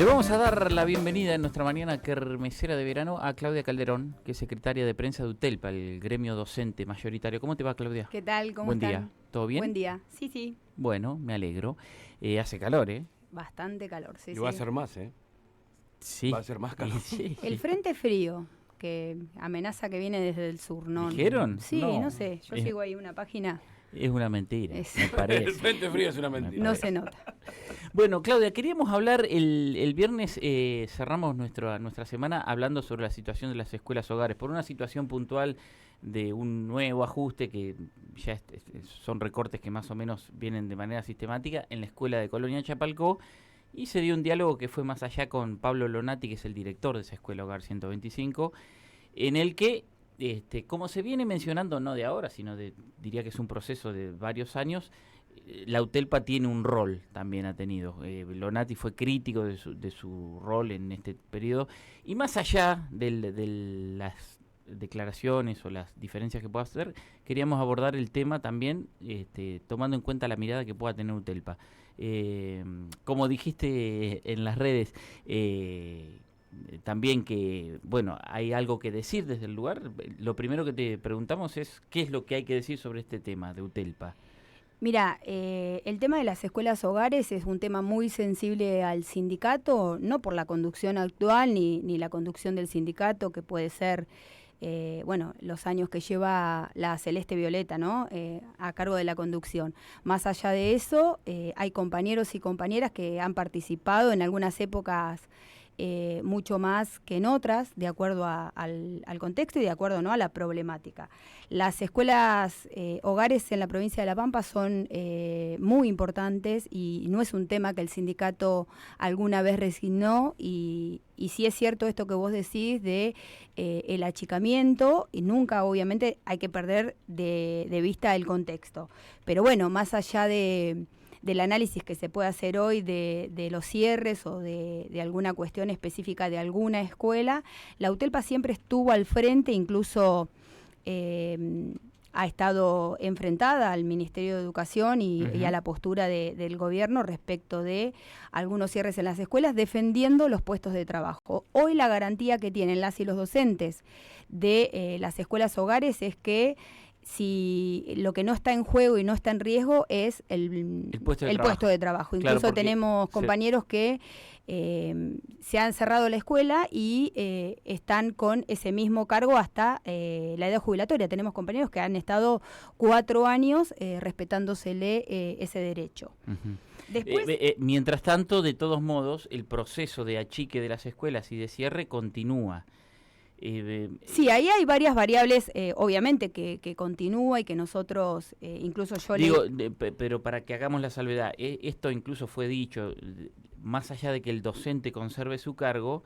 Le vamos a dar la bienvenida en nuestra mañana kermesera de verano a Claudia Calderón, que es secretaria de prensa de UTELPA, el gremio docente mayoritario. ¿Cómo te va, Claudia? ¿Qué tal? ¿Cómo Buen están? día. ¿Todo bien? Buen día. Sí, sí. Bueno, me alegro. Hace calor, ¿eh? Bastante calor, sí, Y sí. va a ser más, ¿eh? Sí. Va a ser más calor. Sí. El frente frío, que amenaza que viene desde el sur, ¿no? ¿Dijeron? Sí, no sé. Yo sigo ahí una página. Es una mentira, me parece. El frente frío es una mentira. No se nota. Bueno, Claudia, queríamos hablar, el viernes cerramos nuestra semana hablando sobre la situación de las escuelas hogares, por una situación puntual de un nuevo ajuste que ya son recortes que más o menos vienen de manera sistemática en la escuela de Colonia Chapalcó, y se dio un diálogo que fue más allá con Pablo Lonati, que es el director de esa escuela Hogar 125, en el que, como se viene mencionando, no de ahora, sino diría que es un proceso de varios años, la UTELPA tiene un rol, también ha tenido. Lonati fue crítico de su rol en este periodo, y más allá de las declaraciones o las diferencias que pueda hacer, queríamos abordar el tema también tomando en cuenta la mirada que pueda tener UTELPA. Como dijiste en las redes, también que, bueno, hay algo que decir desde el lugar. Lo primero que te preguntamos es ¿qué es lo que hay que decir sobre este tema de UTELPA? Mira, el tema de las escuelas hogares es un tema muy sensible al sindicato, no por la conducción actual ni la conducción del sindicato, que puede ser, los años que lleva la Celeste Violeta, ¿no? A cargo de la conducción. Más allá de eso, hay compañeros y compañeras que han participado en algunas épocas mucho más que en otras, de acuerdo al contexto y de acuerdo, ¿no?, a la problemática. Las escuelas hogares en la provincia de La Pampa son muy importantes y no es un tema que el sindicato alguna vez resignó, y sí es cierto esto que vos decís de el achicamiento, y nunca obviamente hay que perder de vista el contexto. Pero bueno, más allá del análisis que se puede hacer hoy de los cierres o de alguna cuestión específica de alguna escuela, la UTELPA siempre estuvo al frente, incluso ha estado enfrentada al Ministerio de Educación y a la postura del gobierno respecto de algunos cierres en las escuelas, defendiendo los puestos de trabajo. Hoy la garantía que tienen las y los docentes de las escuelas hogares es que si lo que no está en juego y no está en riesgo es el puesto de trabajo. Incluso claro, tenemos compañeros que se han cerrado la escuela y están con ese mismo cargo hasta la edad jubilatoria. Tenemos compañeros que han estado 4 años respetándosele ese derecho. Después, mientras tanto, de todos modos, el proceso de achique de las escuelas y de cierre continúa. Sí, ahí hay varias variables, obviamente, que continúa y que nosotros, incluso yo pero para que hagamos la salvedad, esto incluso fue dicho, más allá de que el docente conserve su cargo,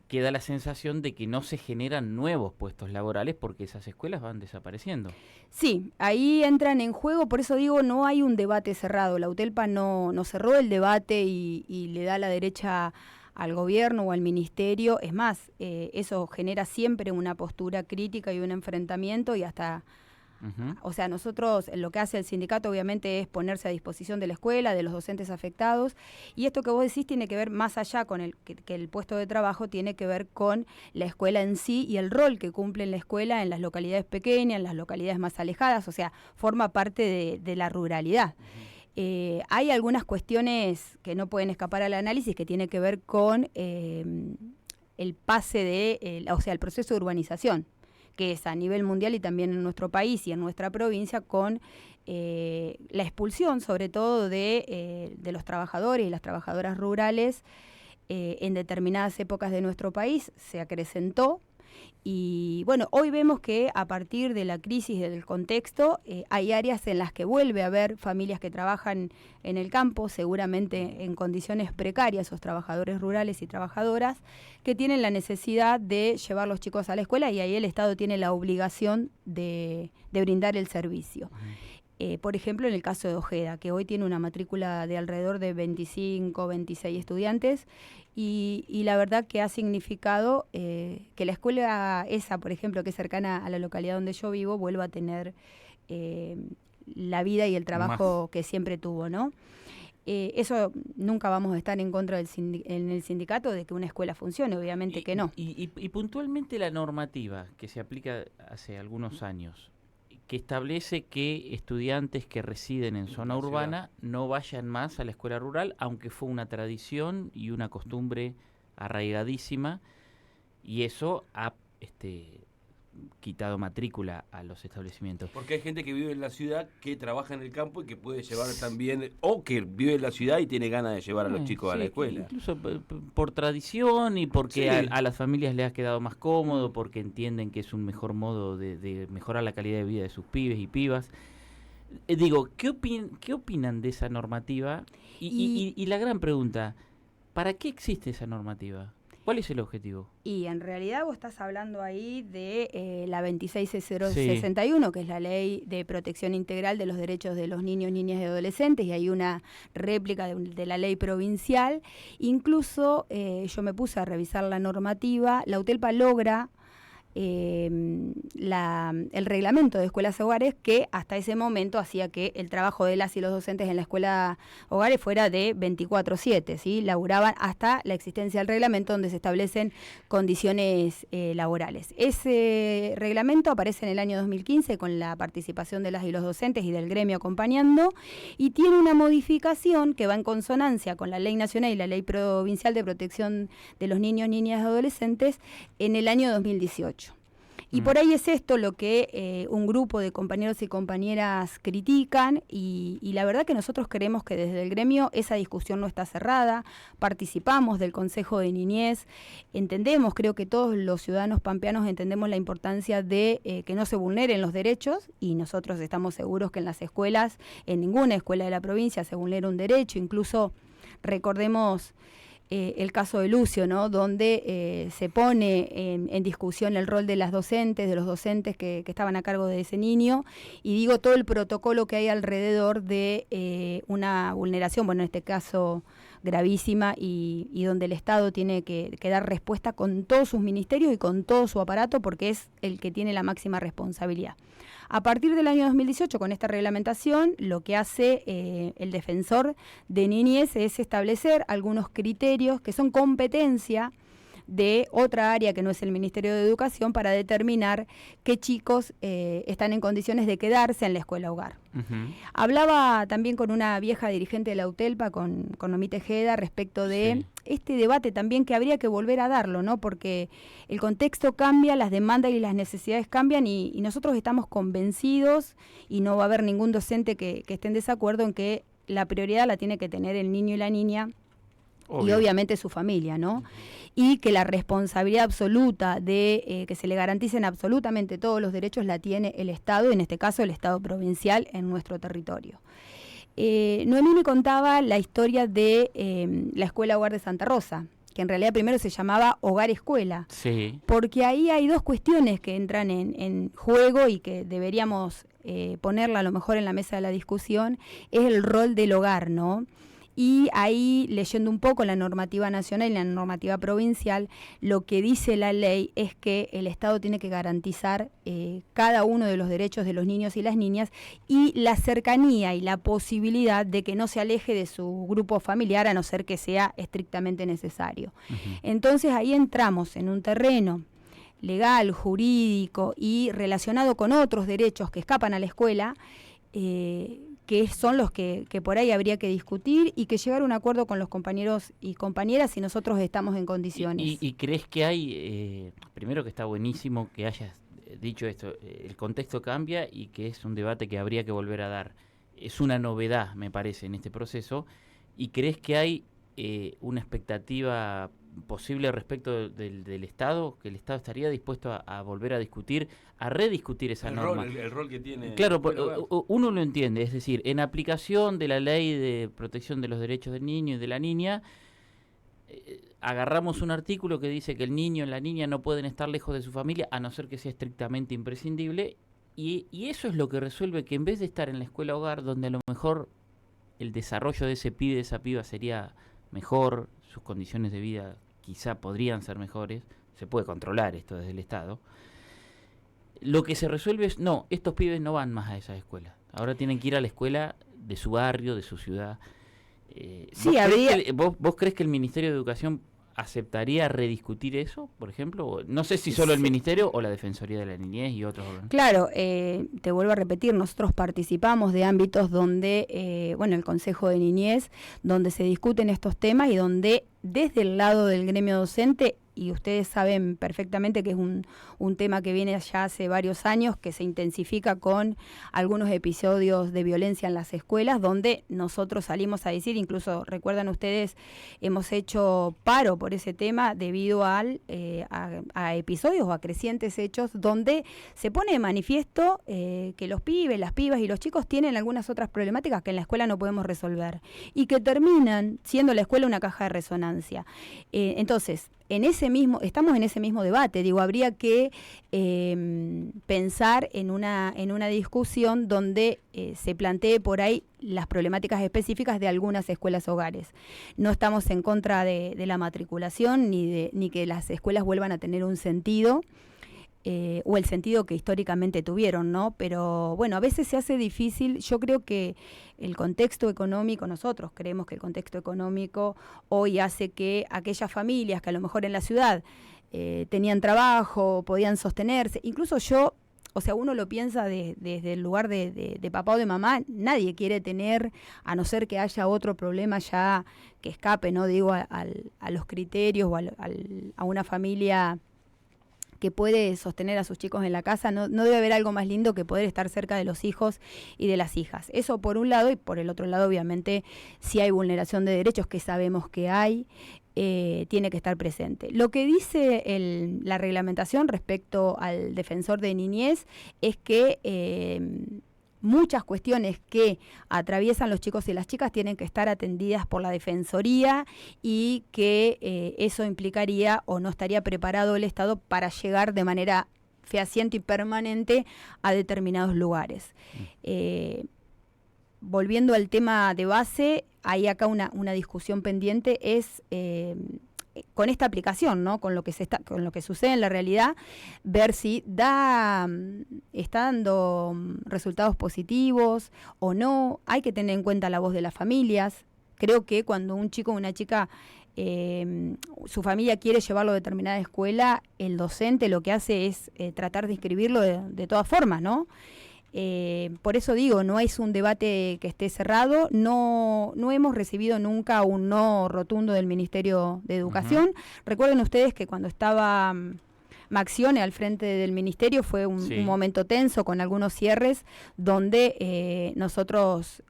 queda la sensación de que no se generan nuevos puestos laborales porque esas escuelas van desapareciendo. Sí, ahí entran en juego, por eso digo, no hay un debate cerrado. La UTELPA no cerró el debate y le da la derecha al gobierno o al ministerio. Es más, eso genera siempre una postura crítica y un enfrentamiento, y hasta, o sea, nosotros, lo que hace el sindicato obviamente es ponerse a disposición de la escuela, de los docentes afectados, y esto que vos decís tiene que ver más allá con que el puesto de trabajo, tiene que ver con la escuela en sí y el rol que cumple en la escuela en las localidades pequeñas, en las localidades más alejadas, o sea, forma parte de la ruralidad. Hay algunas cuestiones que no pueden escapar al análisis, que tiene que ver con el pase el proceso de urbanización, que es a nivel mundial y también en nuestro país y en nuestra provincia, con la expulsión sobre todo de los trabajadores y las trabajadoras rurales en determinadas épocas de nuestro país. Se acrecentó. Y bueno, hoy vemos que a partir de la crisis del contexto hay áreas en las que vuelve a haber familias que trabajan en el campo, seguramente en condiciones precarias, esos trabajadores rurales y trabajadoras, que tienen la necesidad de llevar los chicos a la escuela, y ahí el Estado tiene la obligación de brindar el servicio. Por ejemplo, en el caso de Ojeda, que hoy tiene una matrícula de alrededor de 25, 26 estudiantes, y la verdad que ha significado que la escuela esa, por ejemplo, que es cercana a la localidad donde yo vivo, vuelva a tener la vida y el trabajo que siempre tuvo, ¿no? Eso nunca vamos a estar en contra en el sindicato de que una escuela funcione, obviamente que no. Y puntualmente la normativa que se aplica hace algunos años, que establece que estudiantes que residen en zona urbana no vayan más a la escuela rural, aunque fue una tradición y una costumbre arraigadísima, y eso ha quitado matrícula a los establecimientos. Porque hay gente que vive en la ciudad, que trabaja en el campo y que puede llevar también, o que vive en la ciudad y tiene ganas de llevar a los chicos a la escuela. Incluso por tradición y porque Sí. a las familias les ha quedado más cómodo, porque entienden que es un mejor modo de mejorar la calidad de vida de sus pibes y pibas. Digo, ¿qué opinan de esa normativa? Y la gran pregunta, ¿para qué existe esa normativa? ¿Cuál es el objetivo? Y en realidad vos estás hablando ahí de la 26061, que es la Ley de Protección Integral de los Derechos de los Niños, Niñas y Adolescentes, y hay una réplica de la ley provincial. Incluso yo me puse a revisar la normativa, la UTELPA logra el reglamento de escuelas hogares, que hasta ese momento hacía que el trabajo de las y los docentes en la escuela hogares fuera de 24/7, ¿sí? Laburaban hasta la existencia del reglamento donde se establecen condiciones laborales. Ese reglamento aparece en el año 2015 con la participación de las y los docentes y del gremio acompañando, y tiene una modificación que va en consonancia con la Ley Nacional y la Ley Provincial de Protección de los Niños, Niñas y Adolescentes en el año 2018. Y por ahí es esto lo que un grupo de compañeros y compañeras critican, y la verdad que nosotros creemos que desde el gremio esa discusión no está cerrada. Participamos del Consejo de Niñez, entendemos, creo que todos los ciudadanos pampeanos entendemos la importancia de que no se vulneren los derechos, y nosotros estamos seguros que en las escuelas, en ninguna escuela de la provincia se vulnera un derecho. Incluso recordemos el caso de Lucio, ¿no? Donde se pone en discusión el rol de las docentes, de los docentes que estaban a cargo de ese niño, y digo todo el protocolo que hay alrededor de una vulneración, bueno, en este caso gravísima, y donde el Estado tiene que dar respuesta con todos sus ministerios y con todo su aparato, porque es el que tiene la máxima responsabilidad. A partir del año 2018, con esta reglamentación, lo que hace el defensor de niñez es establecer algunos criterios que son competencia de otra área que no es el Ministerio de Educación, para determinar qué chicos están en condiciones de quedarse en la escuela hogar. Uh-huh. Hablaba también con una vieja dirigente de la UTELPA, con Noemí Tejeda, respecto de este debate también que habría que volver a darlo, ¿no? Porque el contexto cambia, las demandas y las necesidades cambian, y nosotros estamos convencidos, y no va a haber ningún docente que esté en desacuerdo en que la prioridad la tiene que tener el niño y la niña. Obvio. Y obviamente su familia, ¿no? Y que la responsabilidad absoluta de que se le garanticen absolutamente todos los derechos la tiene el Estado, en este caso el Estado provincial en nuestro territorio. Noemí me contaba la historia de la Escuela Hogar de Santa Rosa, que en realidad primero se llamaba Hogar Escuela, sí. Porque ahí hay dos cuestiones que entran en juego y que deberíamos ponerla a lo mejor en la mesa de la discusión, es el rol del hogar, ¿no? Y ahí, leyendo un poco la normativa nacional y la normativa provincial, lo que dice la ley es que el Estado tiene que garantizar cada uno de los derechos de los niños y las niñas, y la cercanía y la posibilidad de que no se aleje de su grupo familiar, a no ser que sea estrictamente necesario. Uh-huh. Entonces ahí entramos en un terreno legal, jurídico y relacionado con otros derechos que escapan a la escuela, que son los que por ahí habría que discutir y que llegar a un acuerdo con los compañeros y compañeras si nosotros estamos en condiciones. ¿Y crees que hay, primero que está buenísimo que hayas dicho esto, el contexto cambia y que es un debate que habría que volver a dar? Es una novedad, me parece, en este proceso. ¿Y crees que hay una expectativa posible respecto del Estado, que el Estado estaría dispuesto a volver a discutir, a rediscutir esa norma? El rol que tiene... Claro, uno lo entiende, es decir, en aplicación de la Ley de Protección de los Derechos del Niño y de la Niña, agarramos un artículo que dice que el niño y la niña no pueden estar lejos de su familia, a no ser que sea estrictamente imprescindible, y eso es lo que resuelve que en vez de estar en la escuela hogar, donde a lo mejor el desarrollo de ese pibe, de esa piba sería mejor, sus condiciones de vida quizá podrían ser mejores, se puede controlar esto desde el Estado, lo que se resuelve es, no, estos pibes no van más a esas escuelas, ahora tienen que ir a la escuela de su barrio, de su ciudad. Sí, habría... ¿Vos crees que el Ministerio de Educación aceptaría rediscutir eso, por ejemplo? No sé si solo el Ministerio o la Defensoría de la Niñez y otros órganos. Claro, te vuelvo a repetir, nosotros participamos de ámbitos donde, el Consejo de Niñez, donde se discuten estos temas y donde desde el lado del gremio docente, y ustedes saben perfectamente que es un tema que viene ya hace varios años, que se intensifica con algunos episodios de violencia en las escuelas, donde nosotros salimos a decir, incluso recuerdan ustedes, hemos hecho paro por ese tema debido a episodios o a crecientes hechos donde se pone de manifiesto que los pibes, las pibas y los chicos tienen algunas otras problemáticas que en la escuela no podemos resolver y que terminan siendo la escuela una caja de resonancia. Entonces, estamos en ese mismo debate, digo, habría que pensar en una discusión donde se plantee por ahí las problemáticas específicas de algunas escuelas hogares. No estamos en contra de la matriculación ni que las escuelas vuelvan a tener un sentido, o el sentido que históricamente tuvieron, ¿no? Pero bueno, a veces se hace difícil. Yo creo que el contexto económico, nosotros creemos que el contexto económico hoy hace que aquellas familias que a lo mejor en la ciudad tenían trabajo, podían sostenerse, incluso yo, o sea, uno lo piensa desde el lugar de papá o de mamá, nadie quiere tener, a no ser que haya otro problema ya que escape, ¿no? Digo, a los criterios o a una familia que puede sostener a sus chicos en la casa. No debe haber algo más lindo que poder estar cerca de los hijos y de las hijas. Eso por un lado, y por el otro lado, obviamente, si hay vulneración de derechos, que sabemos que hay, tiene que estar presente. Lo que dice la reglamentación respecto al defensor de niñez es que muchas cuestiones que atraviesan los chicos y las chicas tienen que estar atendidas por la Defensoría y que eso implicaría o no estaría preparado el Estado para llegar de manera fehaciente y permanente a determinados lugares. Volviendo al tema de base, hay acá una discusión pendiente, es con esta aplicación, ¿no? Con lo que sucede en la realidad, ver si está dando resultados positivos o no. Hay que tener en cuenta la voz de las familias. Creo que cuando un chico o una chica, su familia quiere llevarlo a determinada escuela, el docente lo que hace es tratar de inscribirlo de todas formas, ¿no? Por eso digo, no es un debate que esté cerrado, no hemos recibido nunca un no rotundo del Ministerio de Educación. Recuerden ustedes que cuando estaba Maccione al frente del Ministerio fue un momento tenso con algunos cierres donde nosotros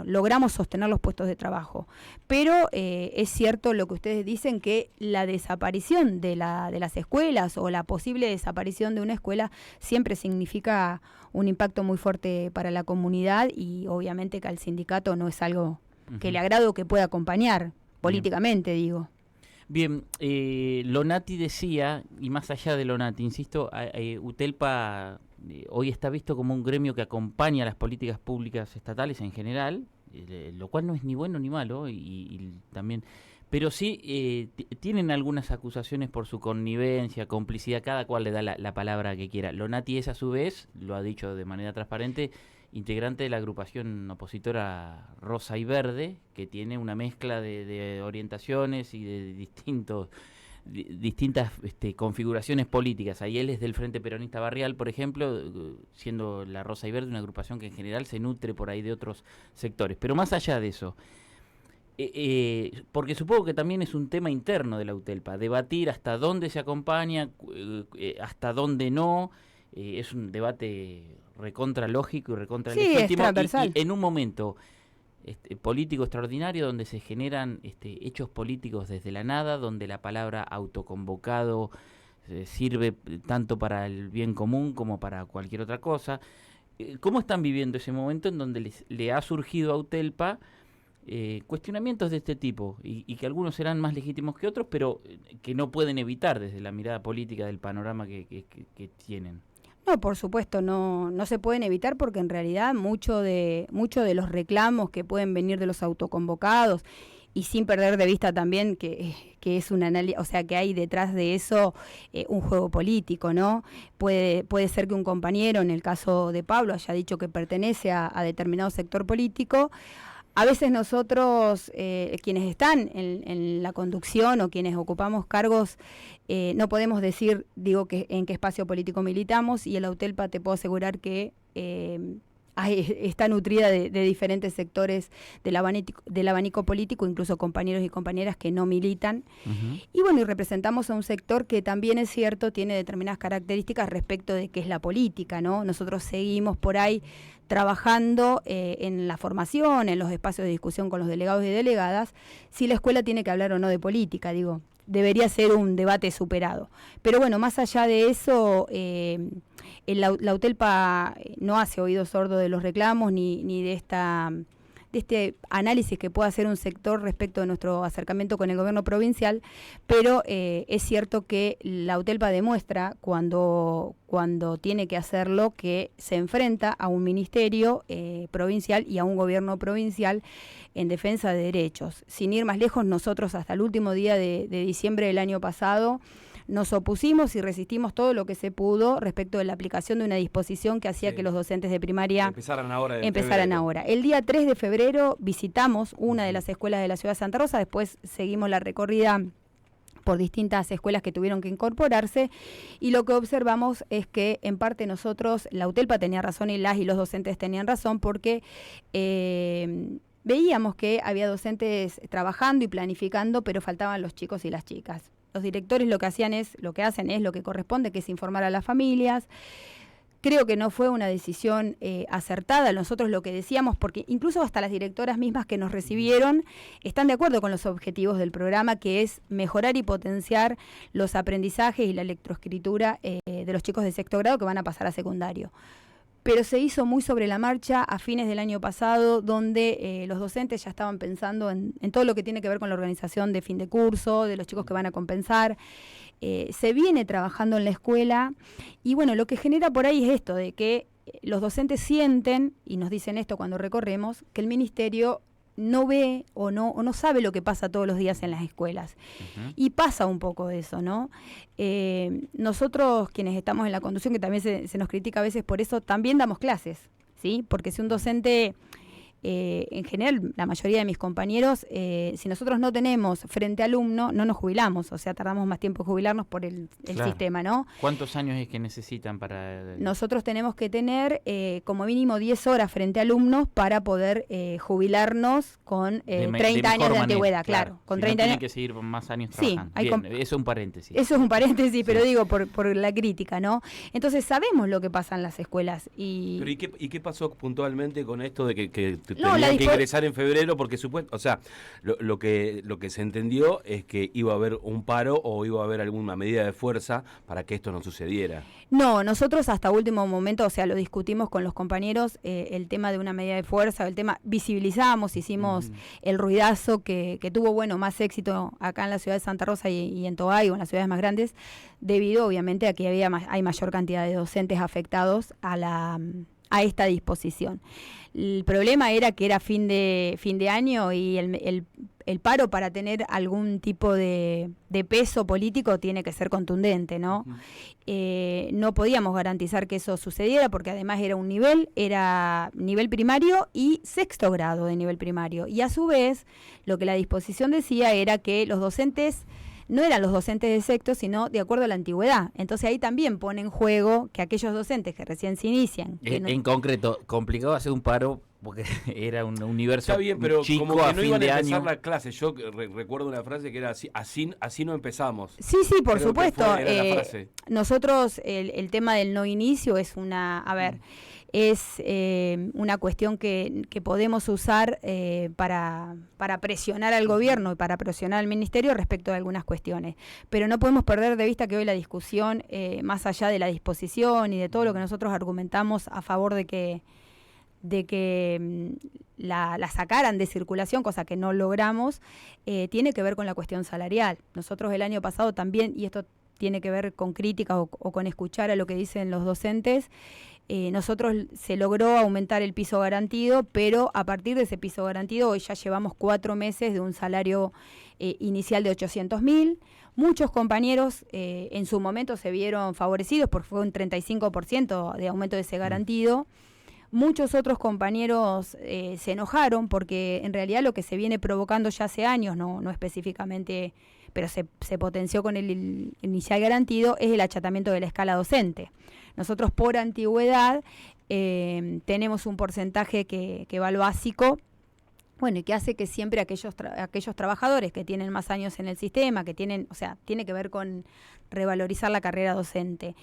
logramos sostener los puestos de trabajo. Pero es cierto lo que ustedes dicen, que la desaparición de las escuelas o la posible desaparición de una escuela siempre significa un impacto muy fuerte para la comunidad, y obviamente que al sindicato no es algo que le agrade o que pueda acompañar políticamente, digo. Bien, Lonati decía, y más allá de Lonati, insisto, UTELPA hoy está visto como un gremio que acompaña las políticas públicas estatales en general, lo cual no es ni bueno ni malo, y también, pero sí tienen algunas acusaciones por su connivencia, complicidad, cada cual le da la palabra que quiera. Lonati es, a su vez, lo ha dicho de manera transparente, integrante de la agrupación opositora Rosa y Verde, que tiene una mezcla de orientaciones y de distintas configuraciones políticas. Ahí él es del Frente Peronista Barrial, por ejemplo, siendo la Rosa y Verde una agrupación que en general se nutre por ahí de otros sectores. Pero más allá de eso, porque supongo que también es un tema interno de la UTELPA, debatir hasta dónde se acompaña, hasta dónde no, es un debate recontra lógico y recontra legítimo, y en un momento político extraordinario donde se generan hechos políticos desde la nada, donde la palabra autoconvocado sirve tanto para el bien común como para cualquier otra cosa. ¿Cómo están viviendo ese momento en donde le ha surgido a UTELPA cuestionamientos de este tipo, y que algunos serán más legítimos que otros, pero que no pueden evitar desde la mirada política del panorama que tienen? No, por supuesto, no se pueden evitar, porque en realidad mucho de los reclamos que pueden venir de los autoconvocados, y sin perder de vista también que es un análisis, o sea, que hay detrás de eso un juego político, ¿no? Puede ser que un compañero, en el caso de Pablo, haya dicho que pertenece a determinado sector político, A veces nosotros, quienes están en la conducción o quienes ocupamos cargos, no podemos decir, que en qué espacio político militamos, y el UTELPA te puedo asegurar que está nutrida de diferentes sectores del abanico político, incluso compañeros y compañeras que no militan. Y bueno, y representamos a un sector que también es cierto, tiene determinadas características respecto de qué es la política, ¿no? Nosotros seguimos por ahí trabajando en la formación, en los espacios de discusión con los delegados y delegadas, si la escuela tiene que hablar o no de política, debería ser un debate superado. Pero bueno, más allá de eso, la UTELPA no hace oído sordo de los reclamos ni de este análisis que pueda hacer un sector respecto de nuestro acercamiento con el gobierno provincial, pero es cierto que la UTELPA demuestra cuando tiene que hacerlo que se enfrenta a un ministerio provincial y a un gobierno provincial en defensa de derechos. Sin ir más lejos, nosotros hasta el último día de diciembre del año pasado nos opusimos y resistimos todo lo que se pudo respecto de la aplicación de una disposición que hacía que los docentes de primaria empezaran ahora. El día 3 de febrero visitamos una de las escuelas de la ciudad de Santa Rosa, después seguimos la recorrida por distintas escuelas que tuvieron que incorporarse, y lo que observamos es que en parte nosotros, la UTELPA tenía razón y los docentes tenían razón, porque veíamos que había docentes trabajando y planificando, pero faltaban los chicos y las chicas. Los directores lo que hacen es lo que corresponde, que es informar a las familias. Creo que no fue una decisión acertada. Nosotros lo que decíamos, porque incluso hasta las directoras mismas que nos recibieron están de acuerdo con los objetivos del programa, que es mejorar y potenciar los aprendizajes y la lectroescritura de los chicos de sexto grado que van a pasar a secundario. Pero se hizo muy sobre la marcha a fines del año pasado, donde los docentes ya estaban pensando en todo lo que tiene que ver con la organización de fin de curso, de los chicos que van a compensar. Se viene trabajando en la escuela y bueno, lo que genera por ahí es esto, de que los docentes sienten, y nos dicen esto cuando recorremos, que el ministerio no ve o no sabe lo que pasa todos los días en las escuelas. Y pasa un poco eso, ¿no? Nosotros, quienes estamos en la conducción, que también se nos critica a veces por eso, también damos clases, ¿sí? Porque si un docente, en general, la mayoría de mis compañeros, si nosotros no tenemos frente alumno, no nos jubilamos, o sea, tardamos más tiempo en jubilarnos por el sistema, ¿no? ¿Cuántos años es que necesitan para...? Nosotros tenemos que tener como mínimo 10 horas frente a alumnos para poder jubilarnos con 30 años de antigüedad, claro. Con 30 años. Tienen que seguir más años trabajando. Sí, eso es un paréntesis. Eso es un paréntesis, sí. Pero digo, por la crítica, ¿no? Entonces sabemos lo que pasa en las escuelas. Pero ¿y qué pasó puntualmente con esto de que tenían que ingresar en febrero? Porque lo que se entendió es que iba a haber un paro o iba a haber alguna medida de fuerza para que esto no sucediera. No, nosotros hasta último momento, o sea, lo discutimos con los compañeros, el tema de una medida de fuerza, visibilizamos, hicimos el ruidazo que tuvo, más éxito acá en la ciudad de Santa Rosa y en Toay o en las ciudades más grandes, debido obviamente a que hay mayor cantidad de docentes afectados a esta disposición. El problema era que era fin de año y el paro, para tener algún tipo de peso político, tiene que ser contundente, ¿no? No podíamos garantizar que eso sucediera porque además era nivel primario y sexto grado de nivel primario. Y a su vez, lo que la disposición decía era que los docentes no eran los docentes de sexto, sino de acuerdo a la antigüedad. Entonces ahí también pone en juego que aquellos docentes que recién se inician... En concreto, complicado hacer un paro porque era un universo. Está bien, pero chico, como que no iban a empezar año. la clase. Yo recuerdo una frase que era así no empezamos. Sí, por Creo supuesto. era la frase. Nosotros, el tema del no inicio es una cuestión que podemos usar para presionar al gobierno y para presionar al ministerio respecto de algunas cuestiones. Pero no podemos perder de vista que hoy la discusión, más allá de la disposición y de todo lo que nosotros argumentamos a favor de que la sacaran de circulación, cosa que no logramos, tiene que ver con la cuestión salarial. Nosotros el año pasado también, y esto tiene que ver con crítica o con escuchar a lo que dicen los docentes, nosotros se logró aumentar el piso garantido, pero a partir de ese piso garantido hoy ya llevamos 4 meses de un salario inicial de 800.000. Muchos compañeros en su momento se vieron favorecidos porque fue un 35% de aumento de ese garantido. Muchos otros compañeros se enojaron porque en realidad lo que se viene provocando ya hace años, no específicamente, pero se potenció con el inicial garantido, es el achatamiento de la escala docente. Nosotros por antigüedad tenemos un porcentaje que va al básico, bueno, y que hace que siempre aquellos trabajadores que tienen más años en el sistema, que tienen, o sea, tiene que ver con revalorizar la carrera docente.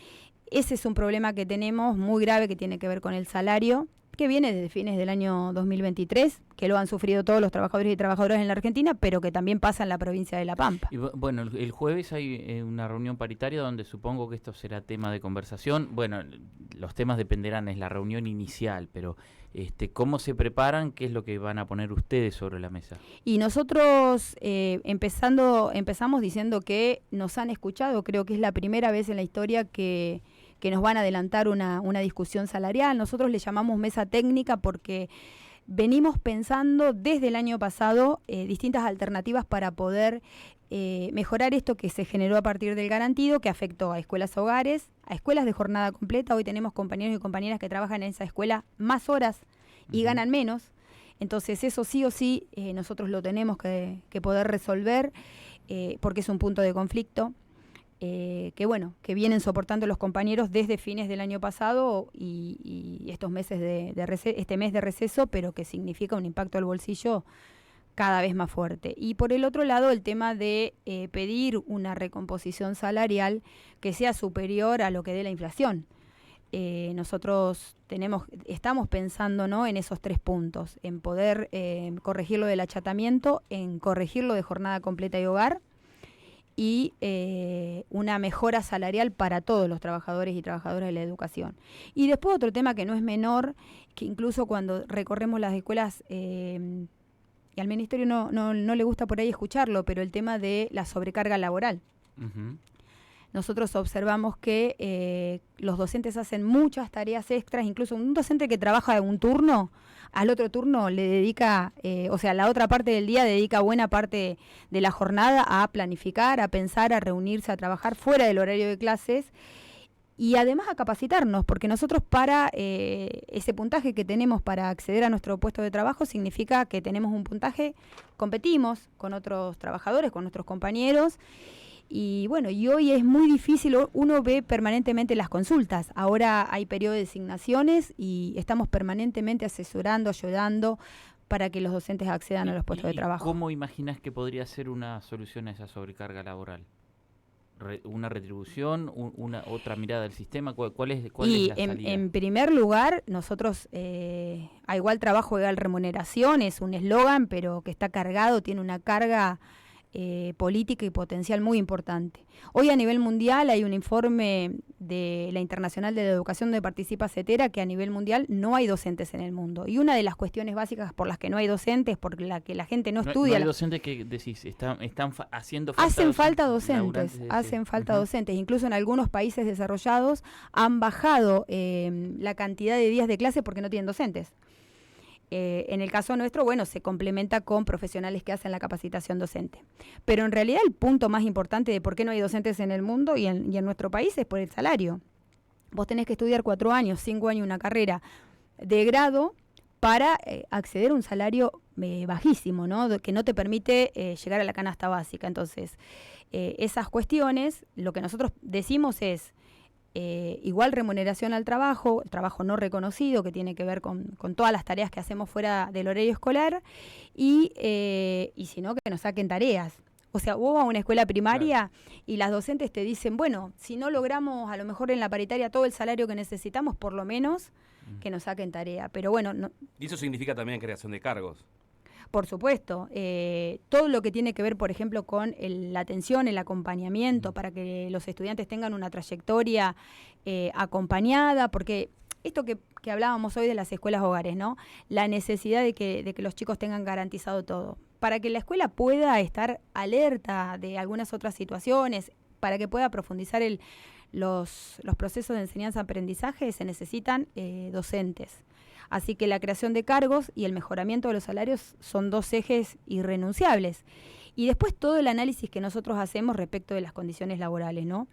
Ese es un problema que tenemos muy grave que tiene que ver con el salario, que viene desde fines del año 2023, que lo han sufrido todos los trabajadores y trabajadoras en la Argentina, pero que también pasa en la provincia de La Pampa. Y bueno, el jueves hay una reunión paritaria donde supongo que esto será tema de conversación. Bueno, los temas dependerán, es la reunión inicial, pero ¿cómo se preparan? ¿Qué es lo que van a poner ustedes sobre la mesa? Y nosotros empezamos diciendo que nos han escuchado, creo que es la primera vez en la historia que nos van a adelantar una discusión salarial. Nosotros le llamamos mesa técnica porque venimos pensando desde el año pasado distintas alternativas para poder mejorar esto que se generó a partir del garantido, que afectó a escuelas hogares, a escuelas de jornada completa. Hoy tenemos compañeros y compañeras que trabajan en esa escuela más horas y ganan menos. Entonces eso sí o sí nosotros lo tenemos que poder resolver porque es un punto de conflicto. Que vienen soportando los compañeros desde fines del año pasado y estos meses este mes de receso, pero que significa un impacto al bolsillo cada vez más fuerte. Y por el otro lado, el tema de pedir una recomposición salarial que sea superior a lo que dé la inflación. Nosotros estamos pensando, ¿no?, en esos 3 puntos, en poder corregir lo del achatamiento, en corregir lo de jornada completa y hogar, y una mejora salarial para todos los trabajadores y trabajadoras de la educación. Y después otro tema que no es menor, que incluso cuando recorremos las escuelas, y al Ministerio no le gusta por ahí escucharlo, pero el tema de la sobrecarga laboral. Uh-huh. Nosotros observamos que los docentes hacen muchas tareas extras, incluso un docente que trabaja un turno, al otro turno le dedica, la otra parte del día dedica buena parte de la jornada a planificar, a pensar, a reunirse, a trabajar fuera del horario de clases y además a capacitarnos, porque nosotros para ese puntaje que tenemos para acceder a nuestro puesto de trabajo significa que tenemos un puntaje, competimos con otros trabajadores, con nuestros compañeros. Y bueno, y hoy es muy difícil, uno ve permanentemente las consultas. Ahora hay periodo de designaciones y estamos permanentemente asesorando, ayudando para que los docentes accedan a los puestos de trabajo. ¿Cómo imaginas que podría ser una solución a esa sobrecarga laboral? ¿Una retribución? ¿Una otra mirada del sistema? ¿Cuál es la salida? En primer lugar, nosotros a igual trabajo, igual remuneración, es un eslogan, pero que está cargado, tiene una carga política y potencial muy importante. Hoy a nivel mundial hay un informe de la Internacional de la Educación donde participa CETERA que a nivel mundial no hay docentes en el mundo. Y una de las cuestiones básicas por las que no hay docentes, por la que la gente no estudia... No hay docentes que decís, están haciendo falta... Hacen falta docentes. Incluso en algunos países desarrollados han bajado la cantidad de días de clase porque no tienen docentes. En el caso nuestro, bueno, se complementa con profesionales que hacen la capacitación docente. Pero en realidad el punto más importante de por qué no hay docentes en el mundo y en nuestro país es por el salario. Vos tenés que estudiar 4 años, 5 años, una carrera de grado para acceder a un salario bajísimo, ¿no?, que no te permite llegar a la canasta básica. Entonces, esas cuestiones, lo que nosotros decimos es... igual remuneración al trabajo, el trabajo no reconocido que tiene que ver con todas las tareas que hacemos fuera del horario escolar y si no, que nos saquen tareas. O sea, vos vas a una escuela primaria y las docentes te dicen, bueno, si no logramos a lo mejor en la paritaria todo el salario que necesitamos, por lo menos que nos saquen tarea. Pero bueno... No. ¿Y eso significa también creación de cargos? Por supuesto, todo lo que tiene que ver, por ejemplo, con la atención, el acompañamiento, para que los estudiantes tengan una trayectoria acompañada, porque esto que hablábamos hoy de las escuelas hogares, ¿no?, la necesidad de que los chicos tengan garantizado todo. Para que la escuela pueda estar alerta de algunas otras situaciones, para que pueda profundizar los procesos de enseñanza-aprendizaje, se necesitan docentes. Así que la creación de cargos y el mejoramiento de los salarios son 2 ejes irrenunciables. Y después todo el análisis que nosotros hacemos respecto de las condiciones laborales, ¿no?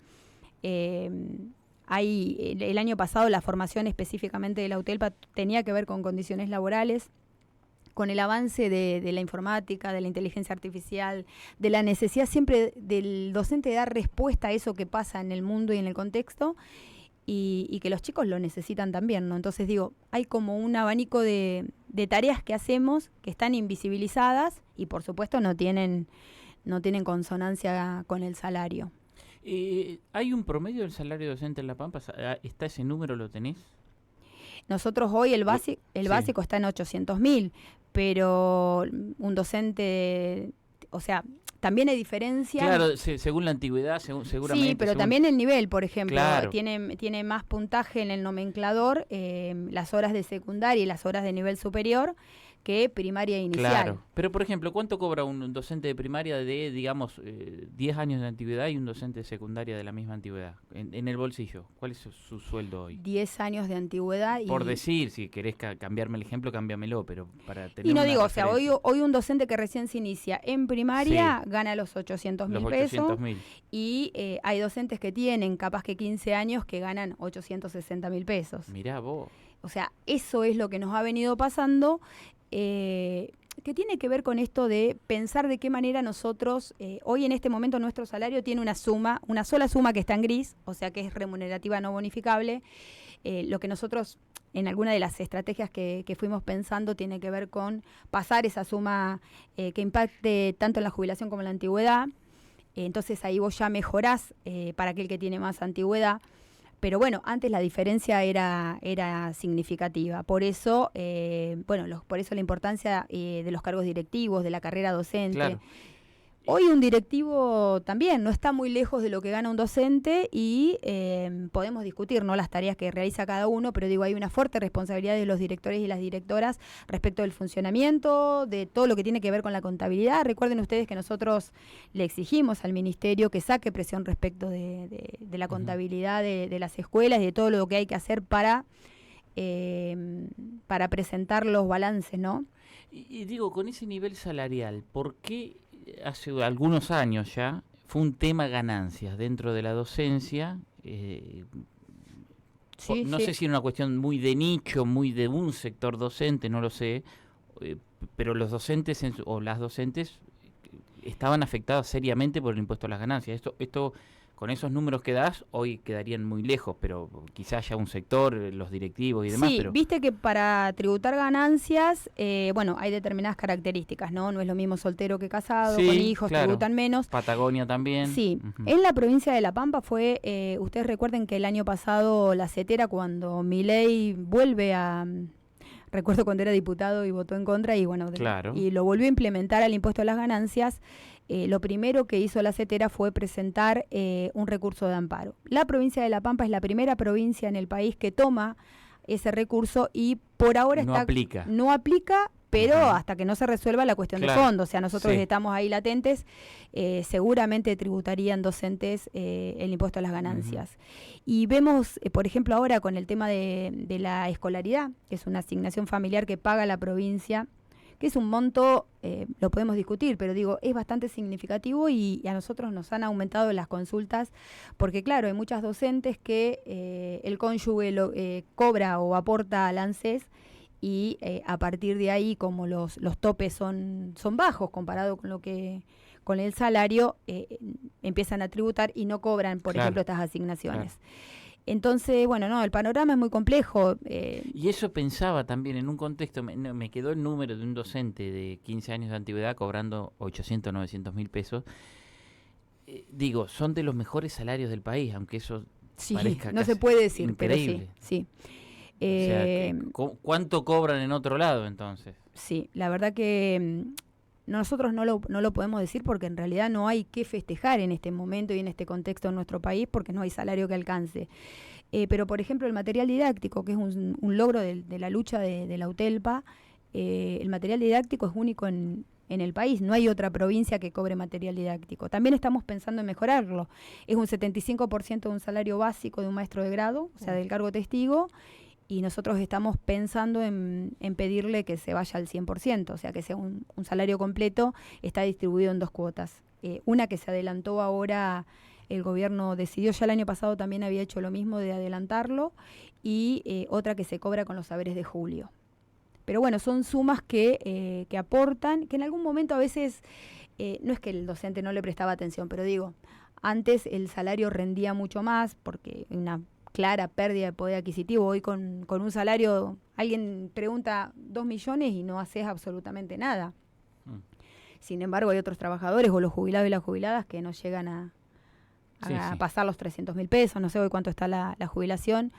el año pasado la formación específicamente de la UTELPA tenía que ver con condiciones laborales. Con el avance de la informática, de la inteligencia artificial, de la necesidad siempre del docente de dar respuesta a eso que pasa en el mundo y en el contexto, y que los chicos lo necesitan también, ¿no? Entonces digo, hay como un abanico de tareas que hacemos que están invisibilizadas y por supuesto no tienen consonancia con el salario. ¿Hay un promedio del salario docente en La Pampa? ¿Está ese número, lo tenés? Nosotros hoy el básico está en 800.000, pero un docente, o sea, también hay diferencia. Claro, según la antigüedad, seguramente. Sí, pero también el nivel, por ejemplo, claro. tiene más puntaje en el nomenclador las horas de secundaria y las horas de nivel superior que primaria inicial. Claro, pero por ejemplo, ¿cuánto cobra un docente de primaria de, digamos, 10 años de antigüedad y un docente de secundaria de la misma antigüedad? En el bolsillo, ¿cuál es su sueldo hoy? 10 años de antigüedad. Por decir, si querés cambiarme el ejemplo, cámbiamelo, pero para tener y no una digo, referencia. O sea, hoy un docente que recién se inicia en primaria gana los 800.000 pesos. Y hay docentes que tienen capaz que 15 años que ganan 860.000 pesos. Mirá vos. O sea, eso es lo que nos ha venido pasando, que tiene que ver con esto de pensar de qué manera nosotros, hoy en este momento nuestro salario tiene una sola suma que está en gris, o sea que es remunerativa no bonificable. Lo que nosotros, en alguna de las estrategias que fuimos pensando, tiene que ver con pasar esa suma que impacte tanto en la jubilación como en la antigüedad. Entonces ahí vos ya mejorás para aquel que tiene más antigüedad. Pero bueno, antes la diferencia era significativa. Por eso, por eso la importancia de los cargos directivos, de la carrera docente. Claro. Hoy un directivo también no está muy lejos de lo que gana un docente y podemos discutir, ¿no?, las tareas que realiza cada uno, pero digo, hay una fuerte responsabilidad de los directores y las directoras respecto del funcionamiento, de todo lo que tiene que ver con la contabilidad. Recuerden ustedes que nosotros le exigimos al ministerio que saque presión respecto de la contabilidad de las escuelas y de todo lo que hay que hacer para presentar los balances, ¿no? Y digo, con ese nivel salarial, ¿por qué hace algunos años ya fue un tema ganancias dentro de la docencia? No sé si era una cuestión muy de nicho, muy de un sector docente, no lo sé, pero los docentes o las docentes estaban afectadas seriamente por el impuesto a las ganancias. Esto con esos números que das, hoy quedarían muy lejos, pero quizás haya un sector, los directivos y demás. Sí, pero viste que para tributar ganancias, hay determinadas características, ¿no? No es lo mismo soltero que casado, con hijos, claro, tributan menos. Patagonia también. Sí, en la provincia de La Pampa fue, ustedes recuerden que el año pasado la CETERA, cuando Milei vuelve a... Recuerdo cuando era diputado y votó en contra y claro, y lo volvió a implementar al impuesto a las ganancias. Lo primero que hizo la CETERA fue presentar un recurso de amparo. La provincia de La Pampa es la primera provincia en el país que toma ese recurso y por ahora no aplica, pero hasta que no se resuelva la cuestión de fondo. O sea, nosotros estamos ahí latentes, seguramente tributarían docentes el impuesto a las ganancias. Y vemos, por ejemplo, ahora con el tema de la escolaridad, que es una asignación familiar que paga la provincia, que es un monto, lo podemos discutir, pero digo, es bastante significativo y a nosotros nos han aumentado las consultas, porque claro, hay muchas docentes que el cónyuge cobra o aporta al ANSES y a partir de ahí, como los topes son bajos comparado con el salario, empiezan a tributar y no cobran, por ejemplo, estas asignaciones. Entonces, el panorama es muy complejo. Y eso pensaba también en un contexto, me quedó el número de un docente de 15 años de antigüedad cobrando 800, 900 mil pesos. Digo, son de los mejores salarios del país, aunque eso parezca no se puede decir, increíble. Pero sí. O sea, ¿cuánto cobran en otro lado entonces? Sí, la verdad que nosotros no lo podemos decir porque en realidad no hay que festejar en este momento y en este contexto en nuestro país porque no hay salario que alcance. Pero, por ejemplo, el material didáctico, que es un logro de la lucha de la UTELPA, el material didáctico es único en el país. No hay otra provincia que cobre material didáctico. También estamos pensando en mejorarlo. Es un 75% de un salario básico de un maestro de grado, o sea, del cargo testigo, y nosotros estamos pensando en pedirle que se vaya al 100%, o sea, que sea un salario completo, está distribuido en 2 cuotas. Una que se adelantó ahora el gobierno decidió, ya el año pasado también había hecho lo mismo de adelantarlo, y otra que se cobra con los saberes de julio. Pero bueno, son sumas que aportan, que en algún momento a veces, no es que el docente no le prestaba atención, pero digo, antes el salario rendía mucho más porque una clara pérdida de poder adquisitivo. Hoy con un salario, alguien pregunta 2 millones y no haces absolutamente nada. Sin embargo, hay otros trabajadores o los jubilados y las jubiladas que no llegan a pasar los 300.000 pesos, no sé hoy cuánto está la jubilación.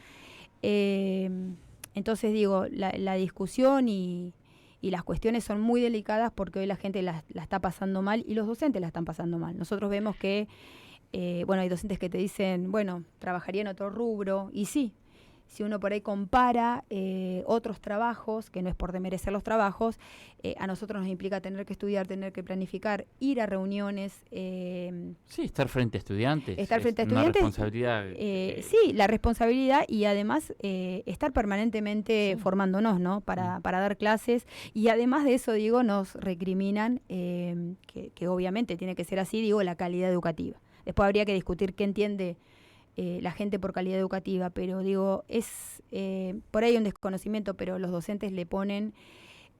Entonces digo, la discusión y las cuestiones son muy delicadas porque hoy la gente la está pasando mal y los docentes la están pasando mal. Nosotros vemos que hay docentes que te dicen, bueno, trabajaría en otro rubro, y sí, si uno por ahí compara otros trabajos, que no es por demerecer los trabajos, a nosotros nos implica tener que estudiar, tener que planificar, ir a reuniones. Sí, estar frente a estudiantes. Estar frente a estudiantes. Una responsabilidad. Sí, la responsabilidad y además estar permanentemente formándonos, ¿no? Para dar clases. Y además de eso, digo, nos recriminan, que obviamente tiene que ser así, digo, la calidad educativa. Después habría que discutir qué entiende la gente por calidad educativa, pero digo, por ahí hay un desconocimiento, pero los docentes le ponen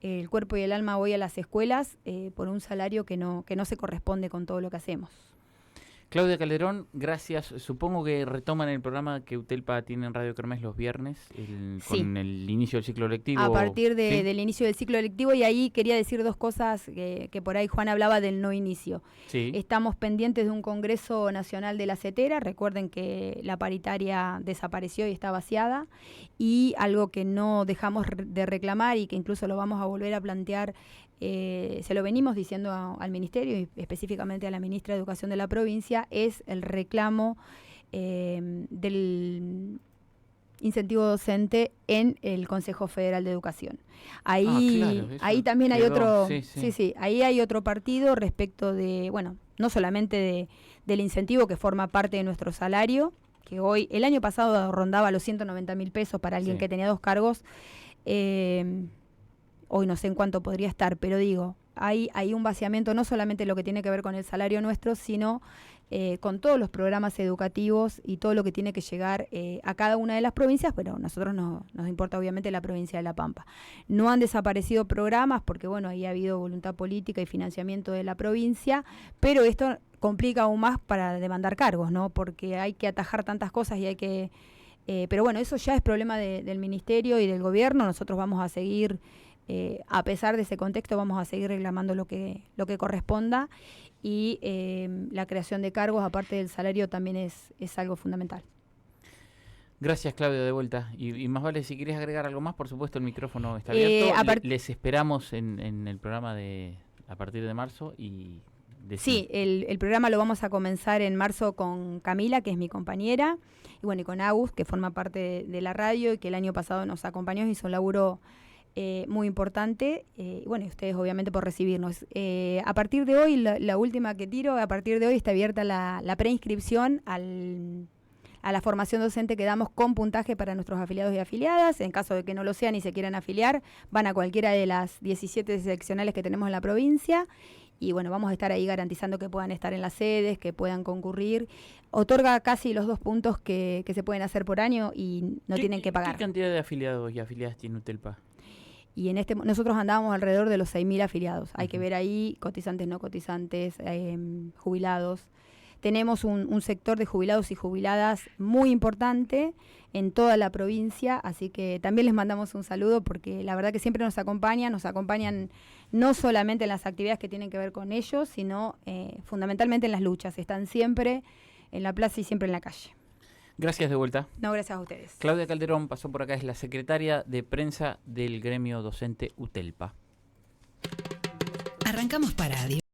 el cuerpo y el alma hoy a las escuelas por un salario que no se corresponde con todo lo que hacemos. Claudia Calderón, gracias. Supongo que retoman el programa que UTELPA tiene en Radio Kermés los viernes, con el inicio del ciclo lectivo. A partir del inicio del ciclo lectivo, y ahí quería decir dos cosas que por ahí Juan hablaba del no inicio. Sí. Estamos pendientes de un Congreso Nacional de la CETERA, recuerden que la paritaria desapareció y está vaciada, y algo que no dejamos de reclamar y que incluso lo vamos a volver a plantear, se lo venimos diciendo al Ministerio y específicamente a la Ministra de Educación de la provincia, es el reclamo del incentivo docente en el Consejo Federal de Educación. Ahí también hay otro, ahí hay otro partido respecto de, no solamente del incentivo que forma parte de nuestro salario, que hoy, el año pasado rondaba los 190.000 pesos para alguien que tenía 2 cargos. Hoy no sé en cuánto podría estar, pero digo, hay un vaciamiento, no solamente lo que tiene que ver con el salario nuestro, sino con todos los programas educativos y todo lo que tiene que llegar a cada una de las provincias, pero a nosotros nos importa obviamente la provincia de La Pampa. No han desaparecido programas porque, ahí ha habido voluntad política y financiamiento de la provincia, pero esto complica aún más para demandar cargos, ¿no? Porque hay que atajar tantas cosas y hay que... pero eso ya es problema del Ministerio y del Gobierno. Nosotros vamos a seguir... a pesar de ese contexto, vamos a seguir reclamando lo que corresponda, y la creación de cargos, aparte del salario, también es algo fundamental. Gracias, Claudio, de vuelta. Y más vale, si quieres agregar algo más, por supuesto, el micrófono está abierto. Les esperamos en el programa a partir de marzo. Sí, el programa lo vamos a comenzar en marzo con Camila, que es mi compañera, y con Agus, que forma parte de la radio y que el año pasado nos acompañó y hizo un laburo muy importante, y ustedes obviamente por recibirnos. A partir de hoy, la última que tiro, a partir de hoy está abierta la preinscripción a la formación docente que damos con puntaje para nuestros afiliados y afiliadas. En caso de que no lo sean y se quieran afiliar, van a cualquiera de las 17 seccionales que tenemos en la provincia, y vamos a estar ahí garantizando que puedan estar en las sedes, que puedan concurrir. Otorga casi los 2 puntos que se pueden hacer por año y no tienen que pagar. ¿Qué cantidad de afiliados y afiliadas tiene UTELPA? Y nosotros andábamos alrededor de los 6.000 afiliados. Hay que ver ahí cotizantes, no cotizantes, jubilados. Tenemos un sector de jubilados y jubiladas muy importante en toda la provincia, así que también les mandamos un saludo porque la verdad que siempre nos acompañan no solamente en las actividades que tienen que ver con ellos, sino fundamentalmente en las luchas. Están siempre en la plaza y siempre en la calle. Gracias de vuelta. No, gracias a ustedes. Claudia Calderón pasó por acá, es la secretaria de prensa del gremio docente UTELPA. Arrancamos para